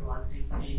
23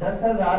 10,000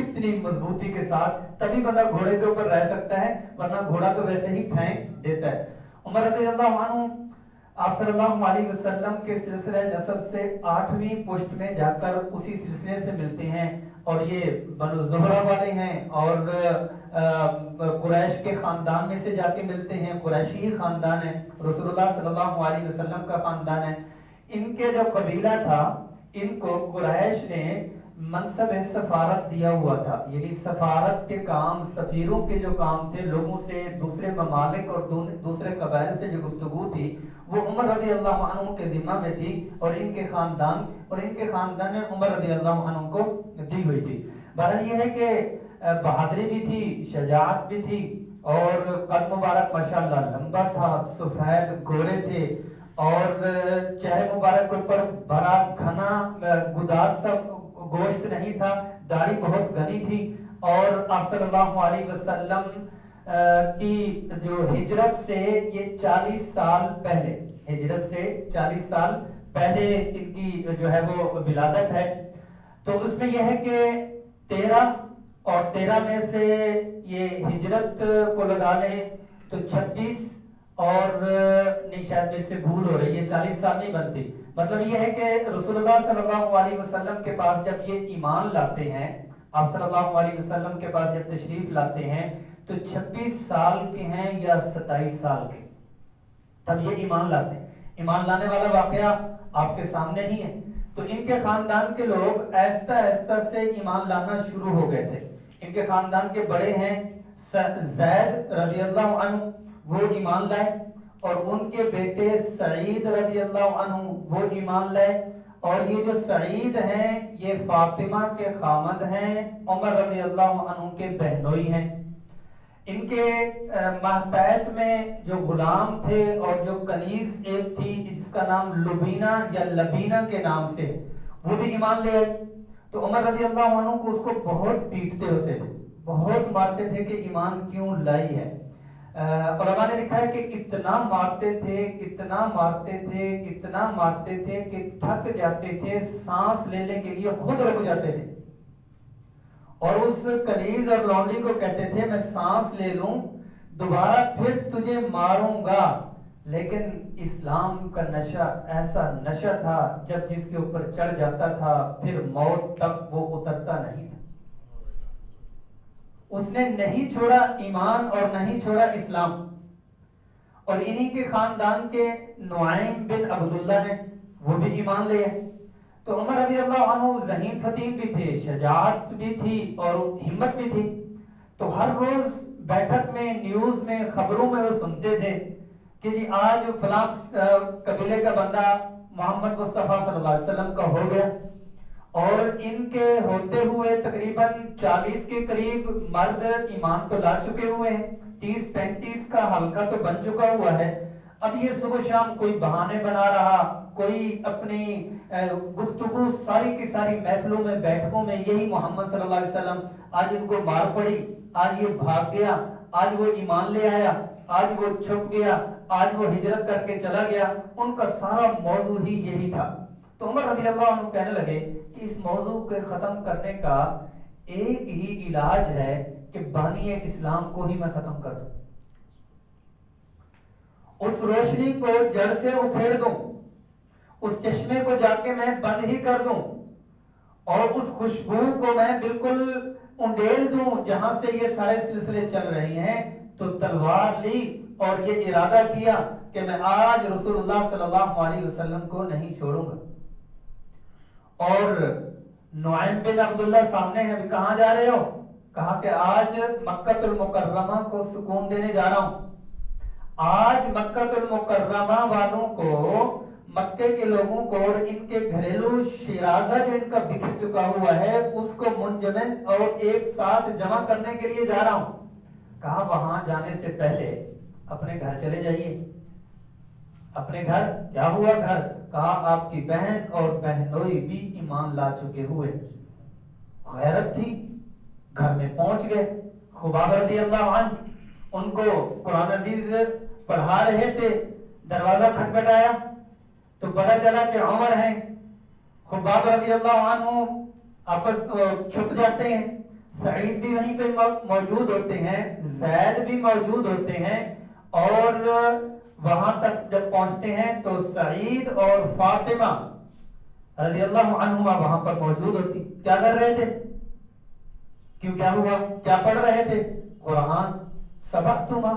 اتنی مضبوطی کے ساتھ، تبھی بندہ گھوڑے کے اوپر رہ سکتا ہے، ورنہ گھوڑا تو ویسے ہی پھینک دیتا ہے۔ عمر رضی اللہ عنہ آپ صلی اللہ علیہ وسلم کے سلسلہ نسب سے 8ویں پشت میں جا کر اسی سلسلے سے ملتے ہیں، اور یہ بنو زہرہ والے ہیں، اور قریش کے خاندان میں سے جا کے ملتے ہیں، قریشی ہی خاندان ہے، رسول اللہ صلی اللہ علیہ وسلم کا خاندان ہے۔ ان کے جو قبیلہ تھا، ان کو قریش نے منصب سفارت دیا ہوا تھا، یعنی سفارت کے کام، سفیروں کے جو کام تھے، لوگوں سے، دوسرے ممالک اور دوسرے قبائل سے جو گفتگو تھی، وہ عمر رضی اللہ عنہ کے ذمہ میں تھی، اور ان کے خاندان نے عمر رضی اللہ عنہ کو دی ہوئی تھی۔ بہرحال یہ ہے کہ بہادری بھی تھی، شجاعت بھی تھی، اور قد مبارک ماشاءاللہ لمبا تھا، سفید گورے تھے، اور چہرے مبارک کے اوپر بڑا گھنا گداز سا گوشت نہیں تھا، داڑھی بہت گھنی تھی، اور آپ صلی اللہ علیہ وسلم کی جو ہجرت سے یہ 40 سال پہلے، ہجرت سے 40 سال پہلے ان کی جو ہے وہ ولادت ہے۔ تو اس میں یہ ہے کہ 13 اور 13 میں سے یہ ہجرت کو لگا لیں تو 36، اور نہیں شاید میں سے بھول ہو رہی ہے، 40 سال نہیں بنتی۔ مطلب یہ ہے کہ رسول اللہ صلی اللہ علیہ وسلم کے پاس جب یہ ایمان لاتے ہیں، آپ صلی اللہ علیہ وسلم کے پاس جب تشریف لاتے ہیں تو 26 سال کے ہیں یا 27 سال کے، تب یہ ایمان لاتے ہیں۔ ایمان لانے والا واقعہ آپ کے سامنے ہی ہے۔ تو ان کے خاندان کے لوگ آہستہ آہستہ سے ایمان لانا شروع ہو گئے تھے۔ ان کے خاندان کے بڑے ہیں زید رضی اللہ عنہ، وہ ایمان لائے، اور ان کے بیٹے سعید رضی اللہ عنہ وہ ایمان لائے، اور یہ جو سعید ہیں یہ فاطمہ کے خامد ہیں، عمر رضی اللہ عنہ کے بہنوئی ہیں۔ ان کے ماتحت میں جو غلام تھے اور جو کنیز ایک تھی جس کا نام لبینہ یا لبینہ کے نام سے، وہ بھی ایمان لے آئے۔ تو عمر رضی اللہ عنہ کو اس کو بہت پیٹتے ہوتے تھے، بہت مارتے تھے کہ ایمان کیوں لائی ہے۔ علماء نے لکھا ہے کہ اتنا مارتے تھے، اتنا مارتے تھے، اتنا مارتے تھے کہ تھک جاتے تھے، سانس لینے کے لیے خود رک جاتے تھے، اور اس کنیز اور لونڈی کو کہتے تھے میں سانس لے لوں دوبارہ پھر تجھے ماروں گا، لیکن اسلام کا نشہ ایسا نشہ تھا جب جس کے اوپر چڑھ جاتا تھا پھر موت تک وہ اترتا نہیں تھا۔ اس نے نہیں چھوڑا ایمان اور نہیں چھوڑا اسلام۔ اور انہی کے خاندان کے نعیم بن عبداللہ ہیں، وہ بھی ایمان لے آئے۔ تو عمر رضی اللہ عنہ ذہین فتیم بھی تھے، شجاعت بھی تھی اور ہمت بھی تھی۔ تو ہر روز بیٹھک میں، نیوز میں، خبروں میں وہ سنتے تھے کہ جی آج فلاں قبیلے کا بندہ محمد مصطفیٰ صلی اللہ علیہ وسلم کا ہو گیا، اور ان کے ہوتے ہوئے تقریباً 40 کے قریب مرد ایمان تو لا چکے ہوئے ہیں، 30-35 کا حلقہ تو بن چکا ہوا ہے۔ اب یہ صبح شام کوئی بہانے بنا رہا، کوئی اپنی گفتگو ساری کی ساری محفلوں میں، بیٹھکوں میں یہی محمد صلی اللہ علیہ وسلم، آج ان کو مار پڑی، آج یہ بھاگ گیا، آج وہ ایمان لے آیا، آج وہ چھپ گیا، آج وہ ہجرت کر کے چلا گیا۔ ان کا سارا موضوع ہی یہی تھا۔ تو عمر رضی اللہ عنہ کہنے لگے کہ اس موضوع کو ختم کرنے کا ایک ہی علاج ہے کہ بانی اسلام کو ہی میں ختم کر دوں، اس روشنی کو جڑ سے اکھیڑ دوں، اس چشمے کو جا کے میں بند ہی کر دوں، اور اس خوشبو کو میں بالکل انڈیل دوں جہاں سے یہ سارے سلسلے چل رہے ہیں۔ تو تلوار لی اور یہ ارادہ کیا کہ میں آج رسول اللہ صلی اللہ علیہ وسلم کو نہیں چھوڑوں گا۔ اور نعیم بن عبداللہ سامنے ہیں، ابھی کہاں جا رہے ہو؟ کہا کہ آج مکہ المکرمہ کو سکون دینے جا رہا ہوں، آج مکہ المکرمہ والوں کو، مکے کے لوگوں کو اور ان کے گھریلو شیرازہ جو ان کا بکھر چکا ہوا ہے اس کو منجمد اور ایک ساتھ جمع کرنے کے لیے جا رہا ہوں۔ کہا وہاں جانے سے پہلے اپنے گھر چلے جائیے۔ اپنے گھر؟ کیا ہوا گھر؟ کہا آپ کی بہن اور بہنوئی بھی ایمان لا چکے ہوئے۔ غیرت تھی، گھر میں پہنچ گئے۔ خباب رضی اللہ عنہ ان کو قرآن عزیز پڑھا رہے تھے، دروازہ کھٹکھٹایا تو پتہ چلا کہ عمر ہیں۔ خباب رضی اللہ عنہ آپ چھپ جاتے ہیں، سعید بھی وہیں پہ موجود ہوتے ہیں، زید بھی موجود ہوتے ہیں، اور وہاں تک جب پہنچتے ہیں تو سعید اور فاطمہ رضی اللہ عنہما وہاں پر موجود ہوتی. کیا کر رہے تھے؟ کیوں کیا ہوا؟ کیا پڑھ رہے تھے؟ قرآن. سبقتما،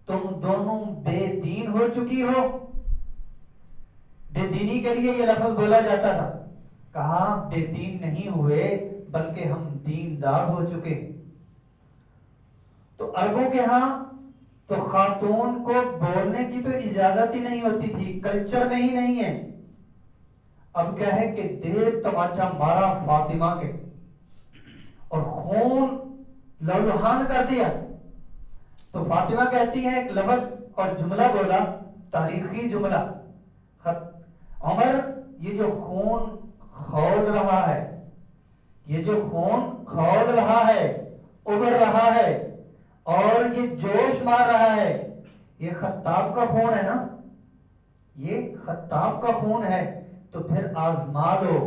تم دونوں بے دین ہو چکی ہو. بے دینی کے لیے یہ لفظ بولا جاتا تھا. کہا بے دین نہیں ہوئے بلکہ ہم دیندار ہو چکے. تو عربوں کے ہاں تو خاتون کو بولنے کی تو اجازت ہی نہیں ہوتی تھی، کلچر میں ہی نہیں ہے. اب کیا ہے کہ دیر تماچا مارا فاطمہ کے اور خون لہولہان کر دیا. تو فاطمہ کہتی ہے ایک لفظ اور جملہ بولا، تاریخی جملہ. عمر، یہ جو خون کھول رہا ہے، یہ جو خون کھول رہا ہے، ابھر رہا ہے اور یہ جوش مار رہا ہے، یہ خطاب کا خون ہے نا، یہ خطاب کا خون ہے. تو پھر آزما لو،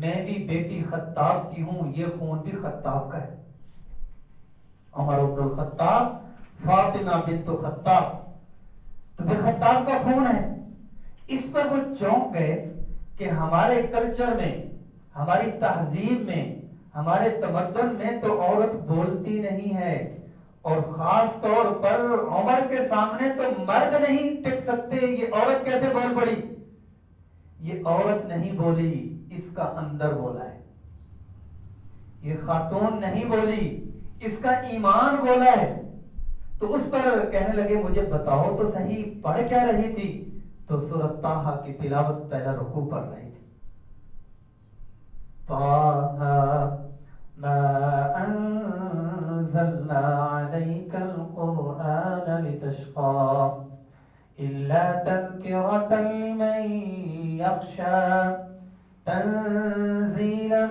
میں بھی بیٹی خطاب کی ہوں، یہ خون بھی خطاب کا ہے. عمر بن الخطاب، فاطمہ بنت خطاب، تو پھر خطاب کا خون ہے. اس پر وہ چونک گئے کہ ہمارے کلچر میں، ہماری تہذیب میں، ہمارے تمدن میں تو عورت بولتی نہیں ہے، اور خاص طور پر عمر کے سامنے تو مرد نہیں ٹک سکتے. یہ عورت کیسے بول پڑی؟ یہ عورت نہیں بولی، اس کا اندر بولا ہے. یہ خاتون نہیں بولی، اس کا ایمان بولا ہے. تو اس پر کہنے لگے مجھے بتاؤ تو صحیح، پڑھ کیا رہی تھی؟ تو سورۃ طٰہٰ کی تلاوت پہلا رکوع پڑھ رہی تھی. طٰہٰ ما انزلنا علیک القرآن لتشقىٰ إلا تذكرة لمن يخشى تنزيلا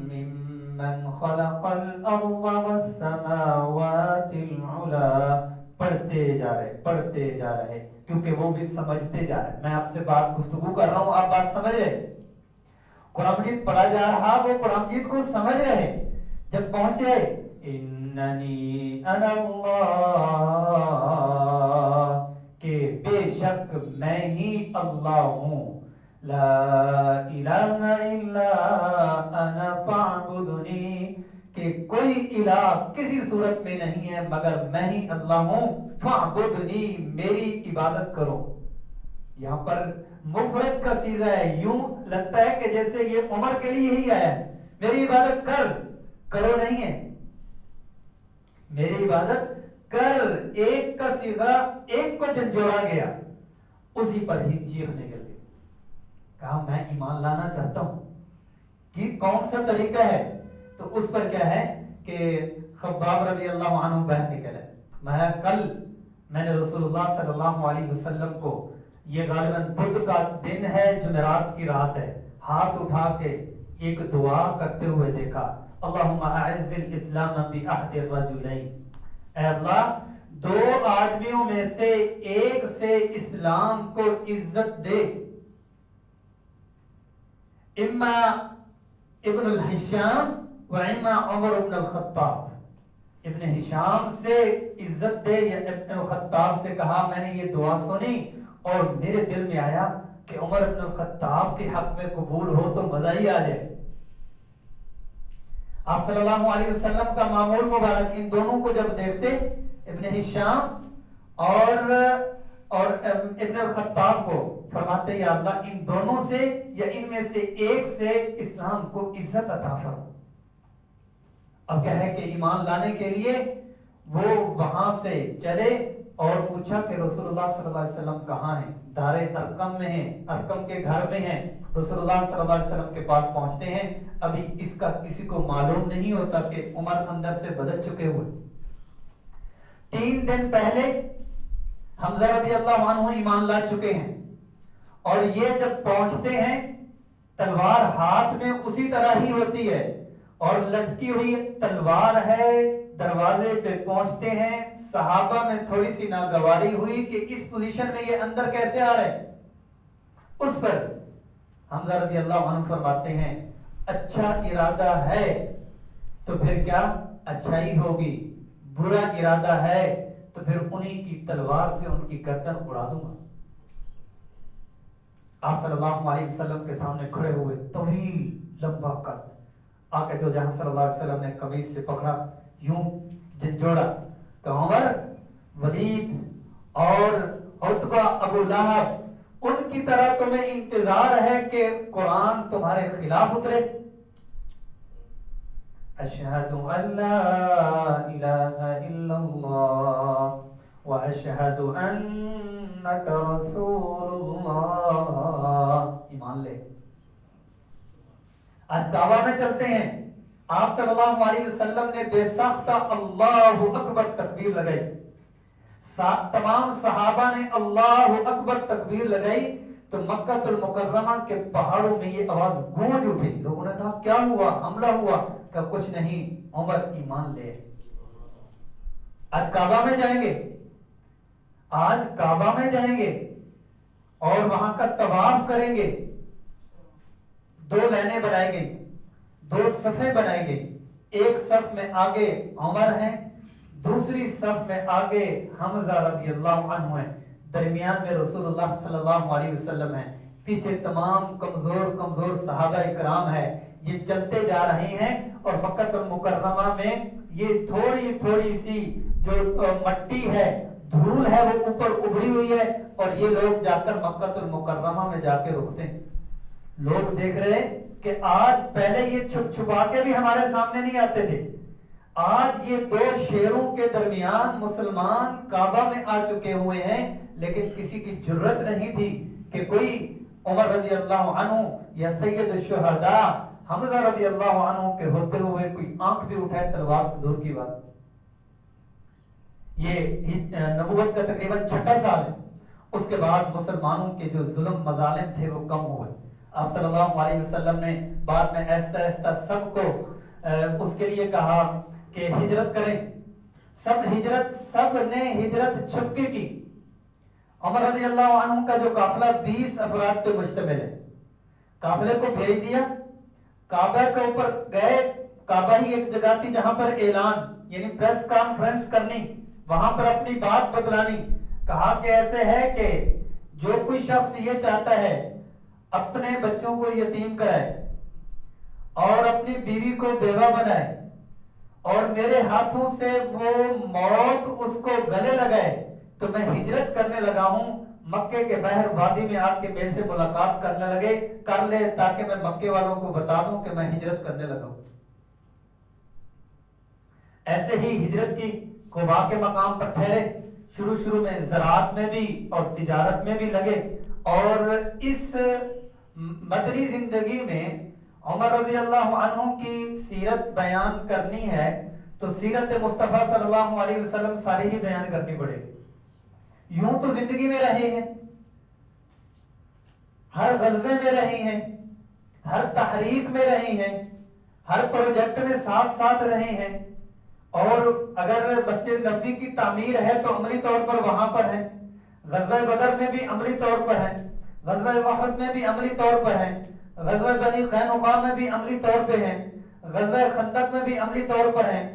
ممن خلق الأرض والسماوات العلى. پڑھتے جا رہے کیونکہ وہ بھی سمجھتے جا رہے. میں آپ سے بات گفتگو کر رہا ہوں، آپ بات سمجھ رہے. قرآن مجید پڑھا جا رہا، وہ قرآن مجید کو سمجھ رہے. جب پہنچے اننی انا اللہ، کہ بے شک میں ہی اللہ ہوں، لا الہ الا انا فاعبدنی، کہ کوئی الہ کسی صورت میں نہیں ہے مگر میں ہی اللہ ہوں. فاعبدنی، میری عبادت کرو. یہاں پر مفرد کا صیغہ ہے، یوں لگتا ہے کہ جیسے یہ عمر کے لیے ہی آیا ہے. میری عبادت کرو نہیں ہے، میری عبادت کر. ایک کا صیغہ ایک کو جھنجھوڑا گیا، اسی پر ہی چیخ نکل گئی. کہا میں ایمان لانا چاہتا ہوں، کہ کون سا طریقہ ہے؟ تو اس پر کیا ہے کہ خباب رضی اللہ عنہ باہر نکلے. میں نے رسول اللہ صلی اللہ علیہ وسلم کو، یہ غالباً بدھ کا دن ہے، جمعرات کی رات ہے، ہاتھ اٹھا کے ایک دعا کرتے ہوئے دیکھا. اللہم اعز الاسلام باحد الرجلین، اے اللہ دو آدمیوں میں سے ایک سے اسلام کو عزت دے. اما ابن الحشام و اما عمر بن الخطاب. ابن ہشام سے عزت دے یا ابن الخطاب سے. کہا میں نے یہ دعا سنی اور میرے دل میں آیا کہ عمر بن الخطاب کے حق میں قبول ہو تو مزہ ہی آ جائے. آپ صلی اللہ علیہ وسلم کا معمول مبارک ان دونوں کو جب دیکھتے، ابن ہشام اور ابن الخطاب کو، فرماتے یا اللہ ان دونوں سے یا ان میں سے ایک سے اسلام کو عزت عطا فرما. اب کیا ہے کہ ایمان لانے کے لیے وہ وہاں سے چلے اور پوچھا کہ رسول اللہ صلی اللہ علیہ وسلم کہاں ہیں؟ دار ارقم میں ہیں، ارقم کے گھر میں ہیں. رسول اللہ صلی اللہ علیہ وسلم کے پاس پہنچتے ہیں. ابھی اس کا کسی کو معلوم نہیں ہوتا کہ عمر اندر سے بدل چکے ہوئے. 3 دن پہلے حمزہ رضی اللہ عنہ ایمان لا چکے ہیں، اور یہ جب پہنچتے ہیں تلوار ہاتھ میں اسی طرح ہی ہوتی ہے اور لٹکی ہوئی تلوار ہے. دروازے پہ پہنچتے ہیں، صحابہ میں تھوڑی سی ناگواری ہوئی کہ اس پوزیشن میں یہ اندر کیسے آ رہے. اس پر حمزہ رضی اللہ عنہ فرماتے ہیں اچھا ارادہ ہے تو پھر کیا اچھائی ہوگی، برا ارادہ ہے تو پھر انہی کی تلوار سے ان کی گردن اڑا دوں گا۔ آپ صلی اللہ علیہ وسلم کے سامنے کھڑے ہوئے، طویل لمبا قد، آ کے جو جہاں صلی اللہ علیہ وسلم نے قمیص سے پکڑا، یوں جھنجھوڑا کہ عمر، ولید اور عتبہ، ابو لہب، ان کی طرح تمہیں انتظار ہے کہ قرآن تمہارے خلاف اترے؟ اشہد ان لا الہ الا اللہ واشہد انک رسول اللہ، ایمان لے۔ آج کعبہ میں چلتے ہیں، آپ صلی اللہ علیہ وسلم نے بے ساختہ اللہ اکبر تکبیر لگائی، تمام صحابہ نے اللہ اکبر تکبیر لگائی تو مکہ المکرمہ کے پہاڑوں میں یہ آواز گونج اٹھی۔ لوگوں نے کہا کیا ہوا، حملہ ہوا؟ کہ کچھ نہیں، عمر ایمان لے۔ آج کعبہ میں جائیں گے، آج کعبہ میں جائیں گے اور وہاں کا طواف کریں گے، دو لائنیں بنائیں گے، دو صفیں بنائیں گے، ایک صف میں آگے عمر ہیں، دوسری صف میں آگے حمزہ رضی اللہ عنہ ہیں، درمیان میں رسول اللہ صلی اللہ علیہ وسلم ہیں، پیچھے تمام کمزور صحابہ کرام ہے۔ یہ چلتے جا رہے ہیں اور مکہ المکرمہ میں یہ تھوڑی تھوڑی سی جو مٹی ہے، دھول ہے، وہ اوپر ابھری ہوئی ہے اور یہ لوگ جا کر مکہ المکرمہ میں جا کے رکتے ہیں۔ لوگ دیکھ رہے کہ آج، پہلے یہ چھپ چھپا کے بھی ہمارے سامنے نہیں آتے تھے، آج یہ دو شیروں کے درمیان مسلمان کعبہ میں آ چکے ہوئے ہیں، لیکن کسی کی جرت نہیں تھی کہ کوئی عمر رضی اللہ عنہ یا سید الشہداء حمزہ رضی اللہ عنہ کے ہوتے ہوئے کوئی آنکھ بھی اٹھائے، تلوار تو دور کی بات۔ یہ نبوت کا تقریباً 6واں سال ہے، اس کے بعد مسلمانوں کے جو ظلم مظالم تھے وہ کم ہوئے۔ آپ صلی اللہ علیہ وسلم نے بعد میں ایسا ایسا سب کو اس کے لیے کہا کہ ہجرت کریں، سب نے ہجرت چھپکے کی۔ عمر رضی اللہ عنہ کا جو قافلہ 20 افراد پہ مشتمل ہے، قافلے کو بھیج دیا، کعبہ کے اوپر گئے، کعبہ ہی ایک جگہ تھی جہاں پر اعلان یعنی پریس کانفرنس کرنی، وہاں پر اپنی بات بتلانی۔ کہا کہ ایسے ہے کہ جو کوئی شخص یہ چاہتا ہے اپنے بچوں کو یتیم کرائے اور اپنی بیوی کو بیوہ بنائے اور میرے ہاتھوں سے وہ موت اس کو گلے لگائے تو میں ہجرت کرنے لگا ہوں، مکے کے بحر وادی میں آ کے میرے سے ملاقات کر لے تاکہ میں مکے والوں کو بتا دوں کہ میں ہجرت کرنے لگا ہوں۔ ایسے ہی ہجرت کی قباء کے مقام پر ٹھہرے، شروع میں زراعت میں بھی اور تجارت میں بھی لگے، اور اس مدنی زندگی میں عمر رضی اللہ عنہ کی سیرت بیان کرنی ہے تو سیرت مصطفیٰ صلی اللہ علیہ وسلم ساری ہی بیان کرنی پڑے گی۔ یوں تو زندگی میں رہے ہیں، ہر غزوے میں رہے ہیں، ہر تحریک میں رہے ہیں، ہر پروجیکٹ میں ساتھ رہے ہیں، اور اگر مسجد نبوی کی تعمیر ہے تو عملی طور پر وہاں پر ہیں، غزوہ بدر میں بھی عملی طور پر ہیں، غزوہ احد میں بھی عملی طور پر ہیں، غزوہ بنی قینقاع میں بھی عملی طور پہ ہیں، غزوہ خندق میں بھی عملی طور پر ہیں،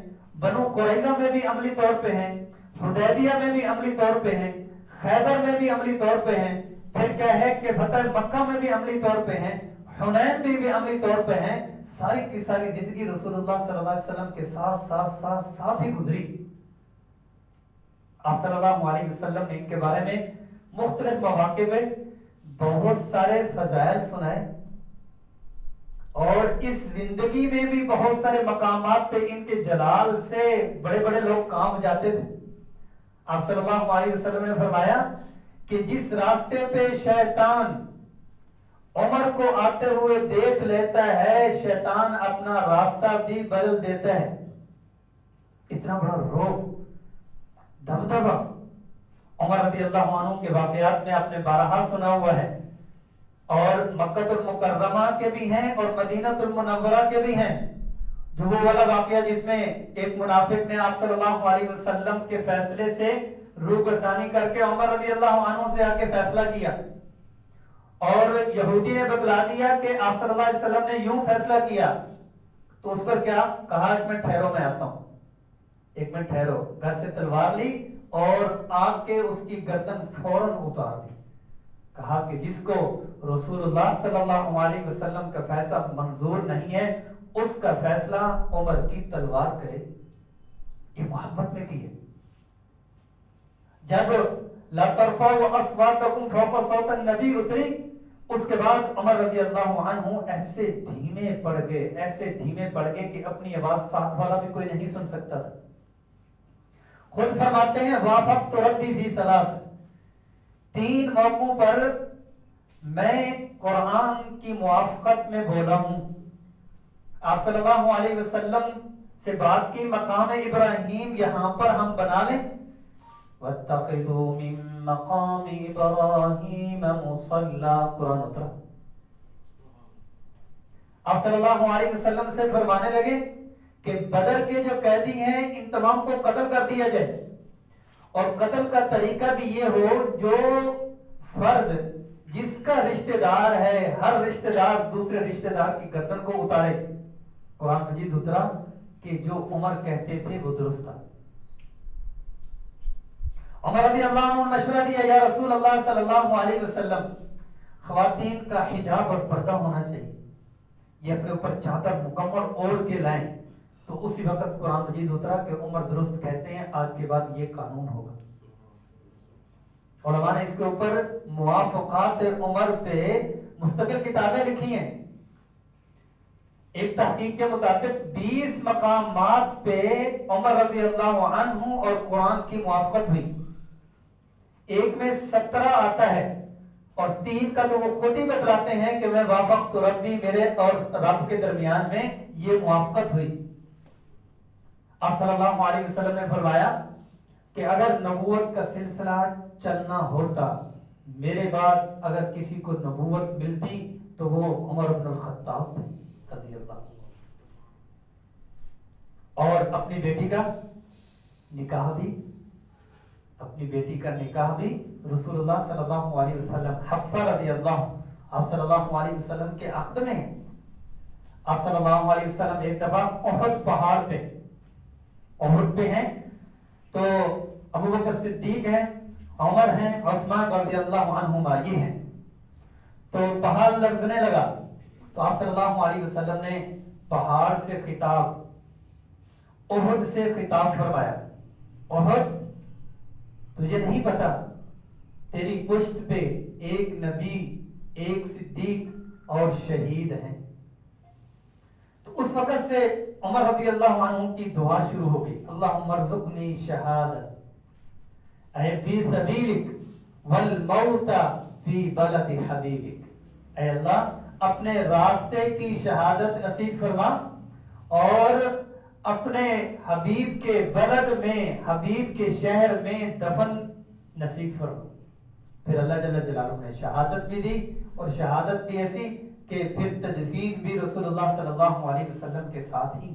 بنو قریظہ میں بھی عملی طور پہ ہیں، حدیبیہ میں بھی عملی طور پہ ہیں، خیبر میں بھی عملی طور پہ ہیں، پھر کیا ہے کہ فتح مکہ میں بھی عملی طور پہ ہیں، حنین میں بھی عملی طور پہ ہیں۔ ساری کی ساری زندگی رسول اللہ صلی اللہ علیہ وسلم کے ساتھ ہی گزری۔ آپ صلی اللہ علیہ وسلم نے ان کے بارے میں مختلف مواقع میں بہت سارے فضائل سنائے، اور اس زندگی میں بھی بہت سارے مقامات پہ ان کے جلال سے بڑے بڑے لوگ کام جاتے تھے۔ آپ صلی اللہ علیہ وسلم نے فرمایا کہ جس راستے پہ شیطان عمر کو آتے ہوئے دیکھ لیتا ہے، شیطان اپنا راستہ بھی بدل دیتا ہے۔ اتنا بڑا روب، دبدبہ عمر رضی اللہ عنہ کے واقعات میں آپ نے بارہا سنا ہوا ہے، اور مکہ المکرمہ کے بھی ہیں اور مدینہ المنورہ کے بھی ہیں۔ جو وہ والا واقعہ جس میں ایک منافق نے آپ صلی اللہ علیہ وسلم کے فیصلے سے روگردانی کر کے عمر رضی اللہ عنہ سے آ کے فیصلہ کیا، اور یہودی نے بتلا دیا کہ آپ صلی اللہ علیہ وسلم نے یوں فیصلہ کیا، تو اس پر کیا کہا؟ ایک منٹ ٹھہرو میں آتا ہوں، ایک منٹ ٹھہرو. گھر سے تلوار لی اور آگ کے اس کی گردن فوراً اتار دی. کہا کہ جس کو رسول اللہ صلی اللہ علیہ وسلم کا فیصلہ منظور نہیں ہے اس کا فیصلہ عمر کی تلوار کرے. یہ محبت میں کی ہے. جب لا ترفعوا اصواتکم فوق صوت النبی اتری، اس کے بعد عمر رضی اللہ عنہ ایسے دھیمے پڑ گئے، ایسے دھیمے پڑ گئے کہ اپنی آواز ساتھ والا بھی کوئی نہیں سن سکتا تھا. خود فرماتے ہیں وافقت ربی فی ثلاث، 3 موقعوں پر میں قرآن کی موافقت میں بولا ہوں. آپ صلی اللہ علیہ وسلم سے بات کی، مقام ابراہیم یہاں پر ہم بنا لیں. وَاتَّخِذُوا مِن مَّقَامِ إِبْرَاهِيمَ مُصَلًّى، قرآن اترا. آپ صلی اللہ علیہ وسلم سے فرمانے لگے کہ بدر کے جو قیدی ہیں ان تمام کو قتل کر دیا جائے، اور قتل کا طریقہ بھی یہ ہو جو فرد جس کا رشتہ دار ہے، ہر رشتہ دار دوسرے رشتہ دار کی گردن کو اتارے. قرآن مجید اترا کہ جو عمر کہتے تھے وہ درست تھا. عمر رضی اللہ عنہ نے مشورہ دیا، یا رسول اللہ صلی اللہ علیہ وسلم، خواتین کا حجاب اور پردہ ہونا چاہیے، یہ اپنے اوپر چادر مکمل اوڑھ کے لائیں. تو اسی وقت قرآن مجید اترا کہ عمر درست کہتے ہیں، آج کے بعد یہ قانون ہوگا. علماء نے اس کے اوپر موافقات عمر پہ مستقل کتابیں لکھی ہیں. ایک تحقیق کے مطابق 20 مقامات پہ عمر رضی اللہ عنہ اور قرآن کی موافقت ہوئی. ایک میں 17 آتا ہے اور 3 کا تو وہ خود ہی بتلاتے ہیں کہ میں وافقت ربی، میرے اور رب کے درمیان میں یہ موافقت ہوئی. آپ صلی اللہ علیہ وسلم نے فرمایا کہ اگر نبوت کا سلسلہ چلنا ہوتا، میرے بعد اگر کسی کو نبوت ملتی تو وہ عمر بن الخطاب تھے رضی اللہ. اور اپنی بیٹی کا نکاح بھی، اپنی بیٹی کا نکاح بھی رسول اللہ صلی اللہ علیہ وسلم، حفصہ رضی اللہ، آپ صلی اللہ علیہ وسلم کے عقد میں ہیں. آپ صلی اللہ علیہ وسلم ایک دفعہ احد پہاڑ پہ، احد پہ ہیں تو ابو بکر صدیق ہیں، عمر ہیں، عثمان رضی اللہ عنہما یہ ہیں. تو پہاڑ لرزنے لگا تو آپ صلی اللہ علیہ وسلم نے پہاڑ سے خطاب، احد سے خطاب فرمایا، احد تجھے نہیں پتا تیری پشت پہ ایک نبی، ایک صدیق اور شہید ہیں. تو اس وقت سے عمر رضی اللہ عنہ کی دعا شروع ہو گئی، اللہم ارزقنی شہادت، اے فی سبیلک والموت فی بلد حبیبک. اے اللہ اپنے راستے کی شہادت نصیب فرما اور اپنے حبیب کے بلد میں، حبیب کے شہر میں دفن نصیب فرما. پھر اللہ جل جلالہ نے شہادت بھی دی، اور شہادت بھی ایسی کہ پھر تدفین بھی رسول اللہ صلی اللہ علیہ وسلم کے ساتھ ہی.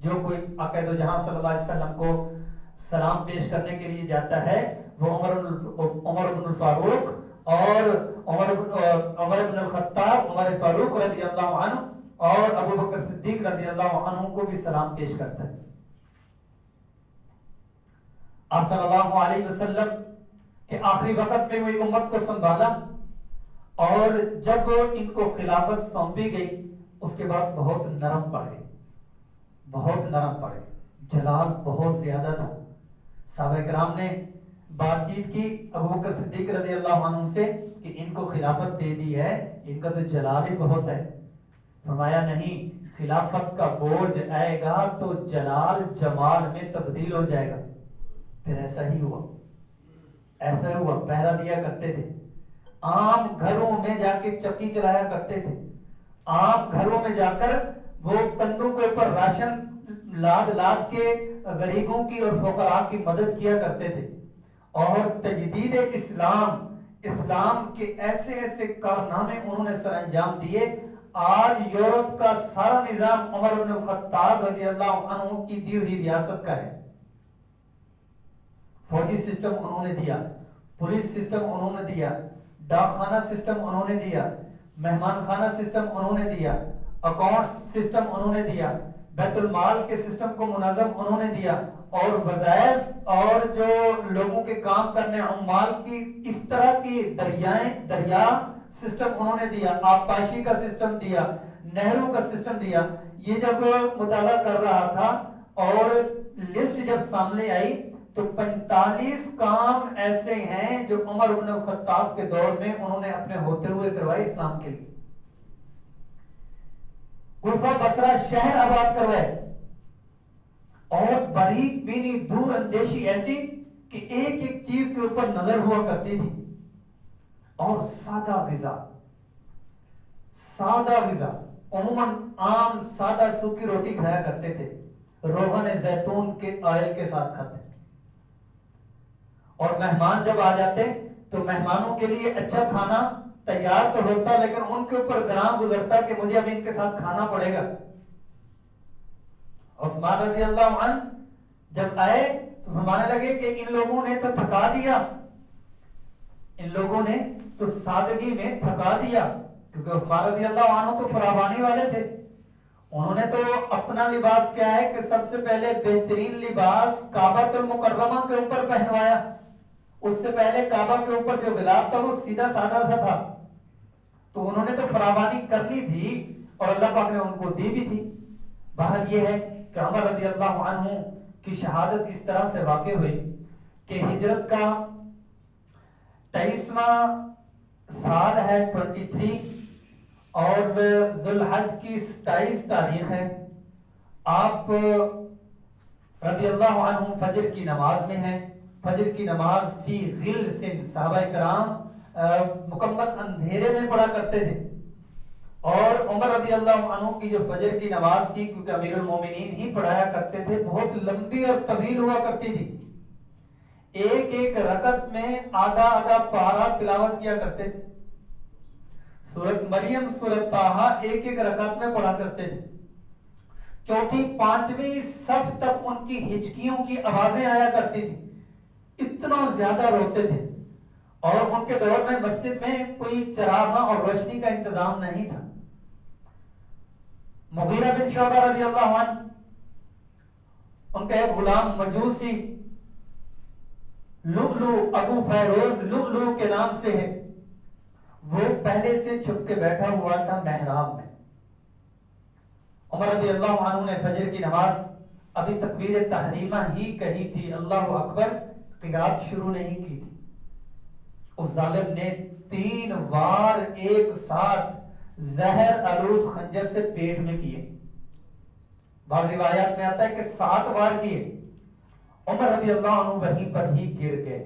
جو کوئی آقا دو جہاں صلی اللہ علیہ وسلم کو سلام پیش کرنے کے لیے جاتا ہے وہ عمر بن الفاروق اور عمر بن الخطاب، عمر فاروق رضی اللہ عنہ اور ابو بکر صدیق رضی اللہ عنہ کو بھی سلام پیش کرتا ہے. آپ صلی اللہ علیہ وسلم کے آخری وقت میں وہ امت کو سنبھالا، اور جب ان کو خلافت سونپی گئی اس کے بعد بہت نرم پڑ گئے، بہت نرم پڑ گئے، جلال بہت زیادہ تھا. صحابہ کرام نے بات چیت کی ابو بکر صدیق رضی اللہ عنہ سے کہ ان کو خلافت دے دی ہے، ان کا تو جلال ہی بہت ہے. فرمایا نہیں، خلافت کا بوجھ آئے گا تو جلال جمال میں تبدیل ہو جائے گا. پھر ایسا ہی ہوا، ایسا ہوا. پہرا دیا کرتے تھے، عام گھروں میں جا کے چکی چلایا کرتے تھے، عام گھروں میں جا کر وہ کندھوں کے اوپر راشن لاد لاد کے غریبوں کی اور فقراء کی مدد کیا کرتے تھے. اور تجدید اسلام، اسلام کے ایسے ایسے کارنامے انہوں نے سر انجام دیے. آج یورپ کا سارا نظام عمر بن الخطاب رضی اللہ عنہ کی دی ہوئی ریاست کا ہے. فوجی سسٹم انہوں نے دیا، پولیس سسٹم انہوں نے دیا، ڈاک خانہ سسٹم انہوں نے دیا، مہمان خانہ سسٹم انہوں نے دیا. اکاؤنٹ سسٹم انہوں نے دیا، بیت المال کے سسٹم کو منظم انہوں نے دیا، اور وظائف اور جو لوگوں کے کام کرنے عمال کی اس طرح کی دریا سسٹم انہوں نے دیا، آبپاشی کا سسٹم دیا، نہروں کا سسٹم دیا۔ یہ جب مطالعہ کر رہا تھا اور لسٹ جب سامنے آئی تو 45 کام ایسے ہیں جو عمر بن الخطاب کے دور میں انہوں نے اپنے ہوتے ہوئے کروائے اسلام کے لیے۔ کوفہ بصرہ شہر آباد کروائے، اور باریک بینی دور اندیشی ایسی کہ ایک ایک چیز کے اوپر نظر ہوا کرتی تھی، اور سادہ غذا عموماً عام سادہ سوکھی روٹی کھایا کرتے تھے، روغن زیتون کے آئل کے ساتھ کھاتے، اور مہمان جب آ جاتے تو مہمانوں کے لیے اچھا کھانا تیار تو ہوتا، لیکن ان کے اوپر گرام گزرتا کہ مجھے اب ان کے ساتھ کھانا پڑے گا۔ عثمان رضی اللہ عنہ جب آئے تو فرمانے لگے کہ ان لوگوں نے تو تھکا دیا، ان لوگوں نے تو سادگی میں تھکا دیا، کیونکہ عثمان رضی اللہ عنہ تو فراوانی والے تھے۔ انہوں نے تو اپنا لباس کیا ہے کہ سب سے پہلے بہترین لباس کعبۃ المکرمہ کے اوپر پہنوایا، اس سے پہلے کعبہ کے اوپر جو غلاف تھا وہ سیدھا سادہ سا تھا، تو انہوں نے تو فراوانی کرنی تھی اور اللہ پاک نے ان کو دی بھی تھی۔ بہرحال یہ ہے کہ عمر رضی اللہ عنہ کی شہادت اس طرح سے واقع ہوئی کہ ہجرت کا 23واں سال ہے 23، اور ذوالحج کی 27 تاریخ ہے۔ آپ رضی اللہ عنہ فجر کی نماز میں ہیں، فجر کی نماز فی غلس، صحابہ کرام مکمل اندھیرے میں پڑھا کرتے تھے، اور عمر رضی اللہ عنہ کی جو فجر کی نماز تھی، کیونکہ امیر المومنین ہی پڑھایا کرتے تھے، بہت لمبی اور طویل ہوا کرتی تھی، ایک ایک رکعت میں آدھا پارہ تلاوت کیا کرتے تھے۔ سورۃ مریم، سورۃ طٰہٰ ایک ایک رکعت میں پڑھا کرتے تھے۔ چوتھی پانچویں صف تک ان کی ہچکیوں کی آوازیں آیا کرتی تھی، اتنا زیادہ روتے تھے، اور ان کے دور میں مسجد میں کوئی چراغاں اور روشنی کا انتظام نہیں تھا۔ مغیرہ بن شعبہ رضی اللہ عنہ، ان کا ایک غلام مجوسی لؤلؤ، ابو فیروز لؤلؤ کے نام سے ہے، وہ پہلے سے چھپ کے بیٹھا ہوا تھا محراب میں۔ عمر رضی اللہ عنہ نے فجر کی نماز ابھی تکبیر تحریمہ ہی کہی تھی، اللہ اکبر، قرات شروع نہیں کی تھی، اس ظالم نے 3 وار ایک ساتھ زہر آلود خنجر سے پیٹ میں کیے، بعض روایات میں آتا ہے کہ 7 وار کیے۔ عمر رضی اللہ عنہ وہیں پر ہی گر گئے۔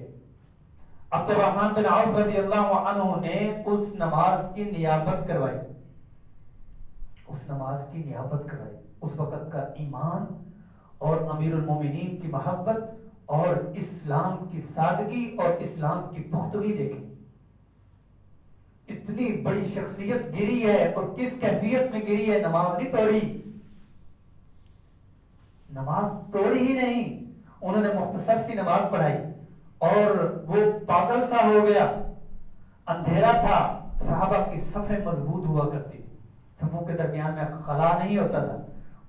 عبد الرحمن بن عوف رضی اللہ عنہ نے اس نماز کی نیابت کروائی، اس وقت کا ایمان اور امیر المومنین کی محبت اور اسلام کی سادگی اور اسلام کی پختگی دیکھیں، اتنی بڑی شخصیت گری ہے، اور کس کیفیت میں گری ہے، نماز نہیں توڑی، نماز توڑی ہی نہیں، انہوں نے مختصر سی نماز پڑھائی، اور وہ پاگل سا ہو گیا، اندھیرا تھا، صحابہ کی صفیں مضبوط ہوا کرتی، صفوں کے درمیان میں خلا نہیں ہوتا تھا،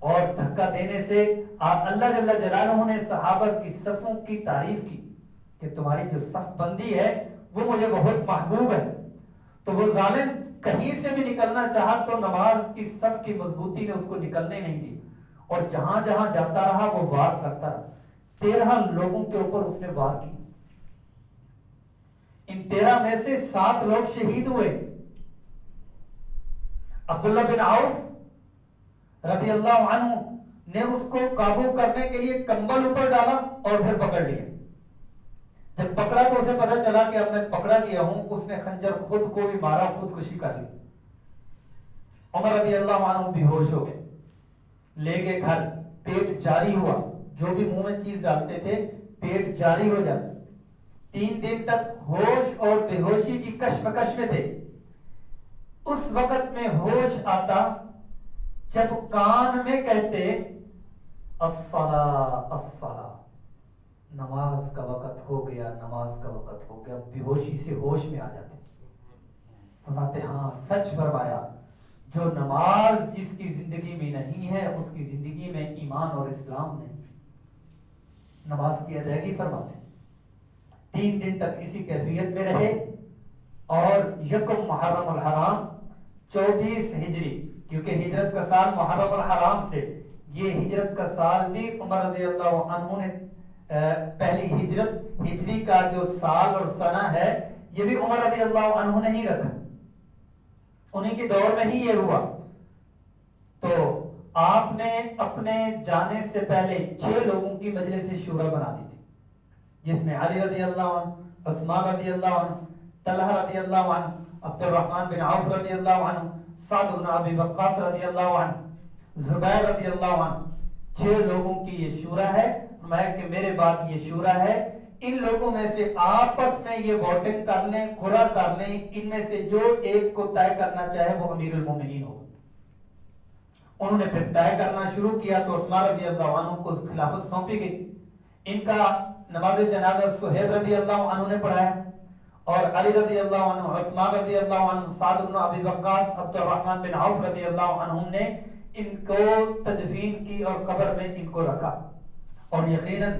اور دھکا دینے سے اللہ جل جلالہ نے صحابہ کی صفوں کی تعریف کی کہ تمہاری جو صف بندی ہے وہ مجھے بہت محبوب ہے۔ تو وہ ظالم کہیں سے بھی نکلنا چاہا تو نماز کی صف کی مضبوطی نے اس کو نکلنے نہیں دی، اور جہاں جہاں جاتا رہا وہ وار کرتا رہا۔ 13 لوگوں کے اوپر اس نے وار کی، ان 13 میں سے 7 لوگ شہید ہوئے۔ عبداللہ بن عوف رضی اللہ عنہ نے اس کو قابو کرنے کے لیے کمبل اوپر ڈالا اور پھر پکڑ لیا، جب پکڑا تو اسے پتا چلا کہ اب میں پکڑا گیا ہوں، اس نے خنجر خود کو بھی مارا، خودکشی کر لی۔ عمر رضی اللہ عنہ بے ہوش ہو گئے، لے گئے گھر، پیٹ جاری ہوا، جو بھی منہ میں چیز ڈالتے تھے پیٹ جاری ہو جاتا، 3 دن تک ہوش اور بے ہوشی کی کشمکش میں تھے۔ اس وقت میں ہوش آتا جب کان میں کہتے الصلاۃ الصلاۃ، نماز کا وقت ہو گیا، نماز کا وقت ہو گیا، بے ہوشی سے ہوش میں آ جاتے، فرماتے ہاں سچ فرمایا، جو نماز جس کی زندگی میں نہیں ہے اس کی زندگی میں ایمان اور اسلام نہیں. نماز کی ادائیگی فرماتے ہیں 3 دن تک اسی کیفیت میں رہے اور یکم محرم الحرام 24 ہجری، کیونکہ ہجرت کا سال محرم الحرام سے، یہ ہجرت کا سال بھی عمر رضی اللہ عنہ نے پہلی ہجری کا جو سال اور سنہ ہے یہ بھی عمر رضی اللہ عنہ نے ہی رکھا، انہیں کے دور میں ہی یہ ہوا. تو آپ نے اپنے جانے سے پہلے 6 لوگوں کی مجلس شورا بنا دی تھی، جس میں علی رضی اللہ عنہ، عثمان رضی اللہ عنہ، طلحہ رضی اللہ عنہ، عبد الرحمن بن عوف رضی اللہ عنہ، سعد بن ابی وقاص رضی اللہ عنہ، زبیر رضی اللہ عنہ. 6 لوگوں کی یہ شورا ہے. میں کہ میرے بعد یہ شورا ہے، ان لوگوں میں سے آپس میں یہ ووٹنگ کر لیں، قرعہ کر لیں، ان میں سے جو ایک کو طے کرنا چاہے وہ امیر المومنین ہو. انہوں نے پھر طے کرنا شروع کیا تو عثمان رضی اللہ عنہ کو خلافت سونپی گئی. ان کا نماز جنازہ صہیب رضی اللہ عنہ نے پڑھایا اور علی رضی اللہ عنہ، عثمان رضی اللہ عنہ، سعد بن ابی وقاص، عبد الرحمن بن عوف رضی اللہ عنہ نے ان کو تدفین کی اور قبر میں ان کو رکھا. اور یقیناً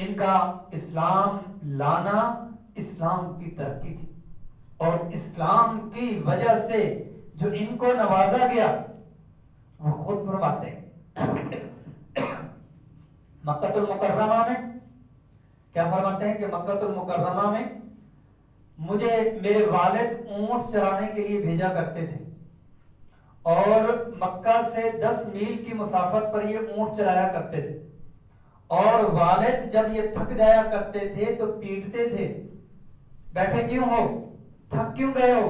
ان کا اسلام لانا اسلام کی ترقی تھی اور اسلام کی وجہ سے جو ان کو نوازا گیا وہ خود فرماتے ہیں مکہ المکرمہ میں کیا فرماتے ہیں کہ مکہ المکرمہ میں مجھے میرے والد اونٹ چرانے کے لیے بھیجا کرتے تھے اور مکہ سے 10 میل کی مسافت پر یہ اونٹ چرایا کرتے تھے اور والد جب یہ تھک جایا کرتے تھے تو پیٹتے تھے، بیٹھے کیوں ہو، تھک کیوں گئے ہو.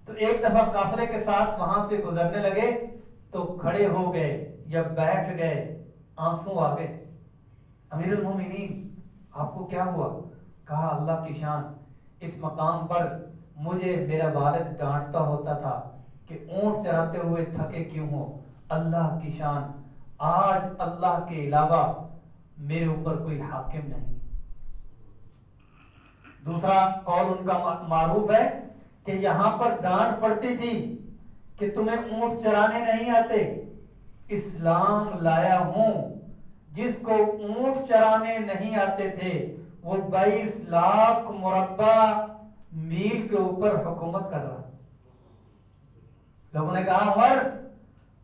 تو ایک دفعہ قافلے کے ساتھ وہاں سے گزرنے لگے تو کھڑے ہو گئے یا بیٹھ گئے، آنسو آ گئے. امیر المومنین آپ کو کیا ہوا؟ کہا اللہ کی شان، اس مقام پر مجھے میرا والد ڈانٹتا ہوتا تھا کہ اونٹ چراتے ہوئے تھکے کیوں ہو. اللہ کی شان، آج اللہ کے علاوہ میرے اوپر کوئی حاکم نہیں. دوسرا قول ان کا معروف ہے کہ یہاں پر ڈانٹ پڑتی تھی کہ تمہیں اونٹ چرانے نہیں آتے. اسلام لایا ہوں، جس کو اونٹ چرانے نہیں آتے تھے وہ 22 لاکھ مربع میل کے اوپر حکومت کر رہا. لوگوں نے کہا عمر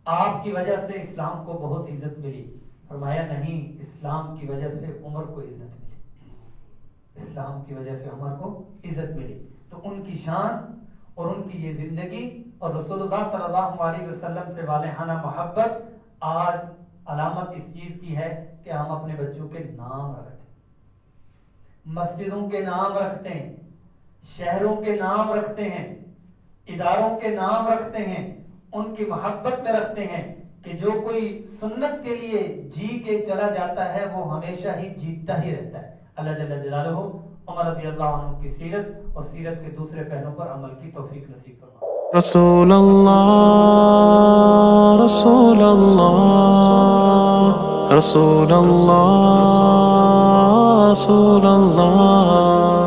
آپ کی وجہ سے اسلام کو بہت عزت ملی. فرمایا نہیں، اسلام کی وجہ سے عمر کو عزت ملی، اسلام کی وجہ سے عمر کو عزت ملی. تو ان کی شان اور ان کی یہ زندگی اور رسول اللہ صلی اللہ علیہ وسلم سے والہانہ محبت آج علامت اس چیز کی ہے کہ ہم اپنے بچوں کے نام رکھتے ہیں، مسجدوں کے نام رکھتے ہیں، شہروں کے نام رکھتے ہیں، اداروں کے نام رکھتے ہیں، ان کی محبت میں رکھتے ہیں کہ جو کوئی سنت کے لیے جی کے چلا جاتا ہے وہ ہمیشہ ہی جیتتا ہی رہتا ہے. اللہ جل جلالہ عمر رضی اللہ عنہ کی سیرت اور سیرت کے دوسرے پہلوں پر عمل کی توفیق نصیب فرمائے. رسول اللہ، رسول اللہ، رسول اللہ، رسول اللہ.